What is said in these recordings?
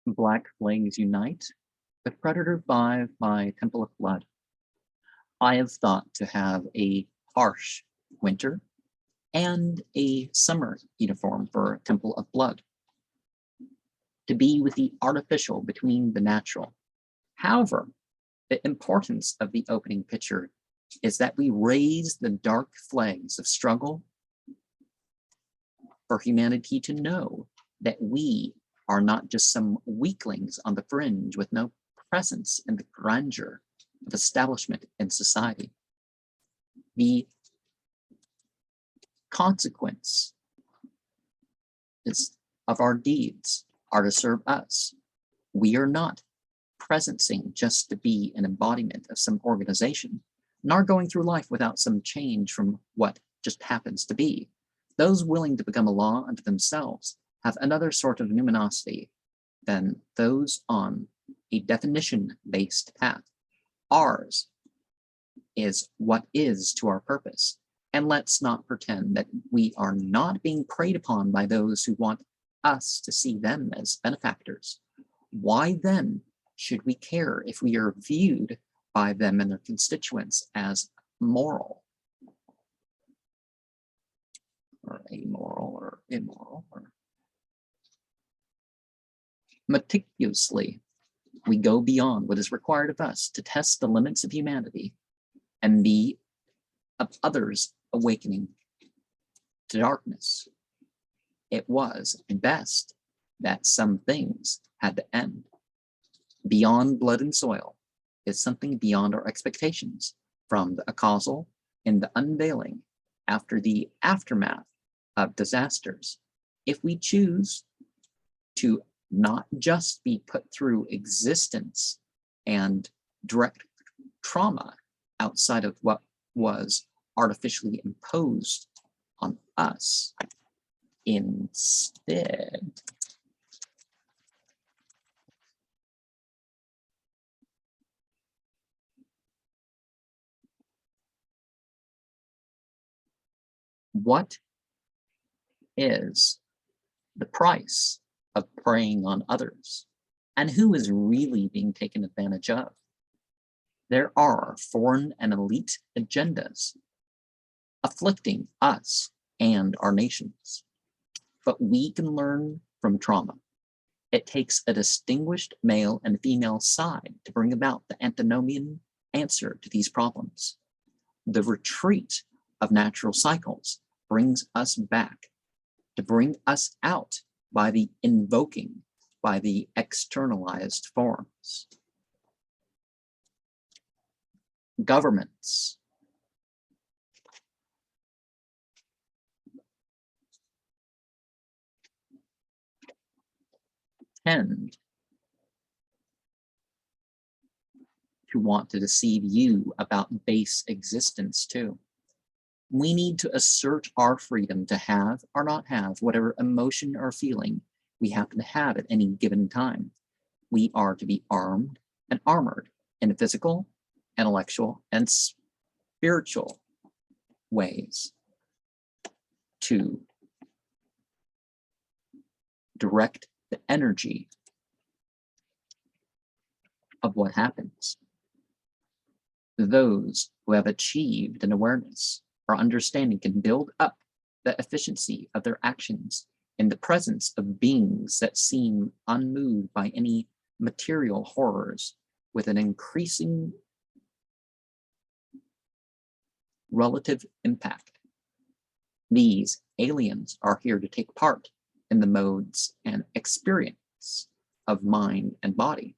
Black flags unite, with Predator 5 by Temple of Blood. I have thought to have a harsh winter and a summer uniform for Temple of Blood, to be with the artificial between the natural. However, the importance of the opening picture is that we raise the dark flags of struggle for humanity to know that we are not just some weaklings on the fringe with no presence in the grandeur of establishment in society. The consequence of our deeds are to serve us. We are not presencing just to be an embodiment of some organization, nor going through life without some change from what just happens to be. Those willing to become a law unto themselves have another sort of numinosity than those on a definition-based path. Ours is what is to our purpose, and let's not pretend that we are not being preyed upon by those who want us to see them as benefactors. Why then should we care if we are viewed by them and their constituents as moral, or amoral, or immoral, or meticulously? We go beyond what is required of us to test the limits of humanity and be of others awakening to darkness. It was best that some things had to end. Beyond blood and soil is something beyond our expectations, from the causal in the unveiling after the aftermath of disasters. If we choose to not just be put through existence and direct trauma outside of what was artificially imposed on us, instead what is the price of preying on others, and who is really being taken advantage of? There are foreign and elite agendas afflicting us and our nations, but we can learn from trauma. It takes a distinguished male and female side to bring about the antinomian answer to these problems. The retreat of natural cycles brings us back, to bring us out by the invoking, by the externalized forms. Governments tend to want to deceive you about base existence too. We need to assert our freedom to have or not have whatever emotion or feeling we happen to have at any given time. We are to be armed and armored in physical, intellectual, and spiritual ways to direct the energy of what happens. Those who have achieved an awareness or understanding can build up the efficiency of their actions in the presence of beings that seem unmoved by any material horrors, with an increasing relative impact. These aliens are here to take part in the modes and experience of mind and body,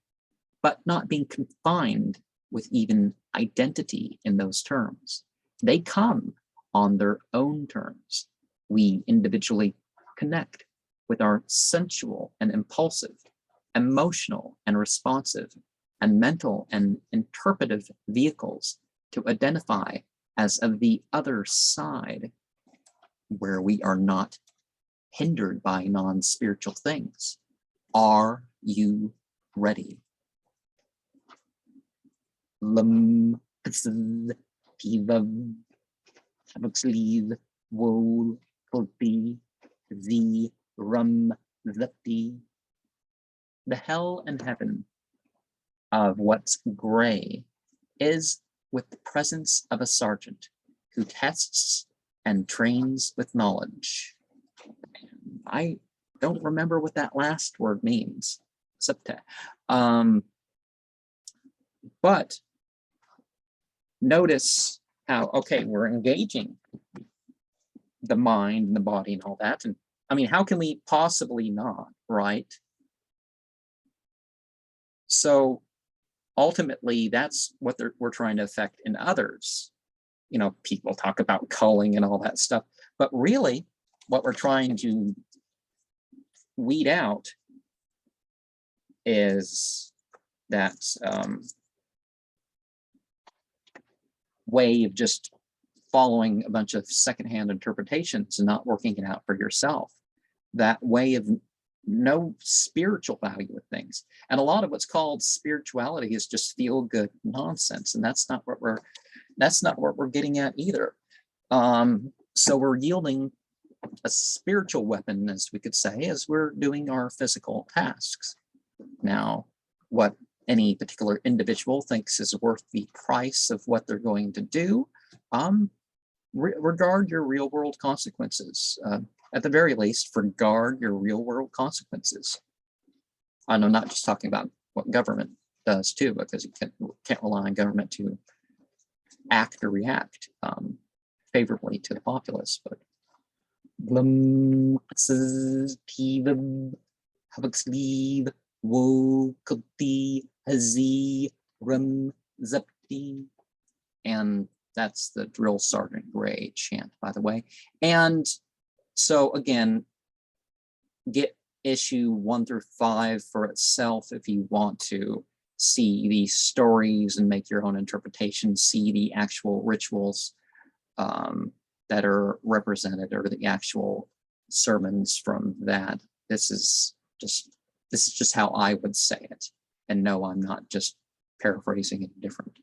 but not being confined with even identity in those terms. They come on their own terms. We individually connect with our sensual and impulsive, emotional and responsive, and mental and interpretive vehicles to identify as of the other side, where we are not hindered by non-spiritual things. Are you ready? Lum Pivav Tabaksleeve Wool Kulpi the Rum Vati The hell and heaven of what's gray is with the presence of a sergeant who tests and trains with knowledge. I don't remember what that last word means, but notice how, okay, we're engaging the mind and the body and all that. And I mean, how can we possibly not, right? So ultimately, that's what we're trying to affect in others. You know, people talk about culling and all that stuff, but really what we're trying to weed out is that way of just following a bunch of secondhand interpretations and not working it out for yourself. That way of no spiritual value of things. And a lot of what's called spirituality is just feel good nonsense. And that's not what we're getting at either. So we're yielding a spiritual weapon, as we could say, as we're doing our physical tasks. Now, what any particular individual thinks is worth the price of what they're going to do, regard your real world consequences. At the very least, regard your real world consequences. And I'm not just talking about what government does too, because you can't rely on government to act or react favorably to the populace. But and that's the drill sergeant Gray chant, by the way. And so again, get issue 1 through 5 for itself if you want to see these stories and make your own interpretation, see the actual rituals that are represented, or the actual sermons from that. This is just how I would say it. And no, I'm not just paraphrasing it different.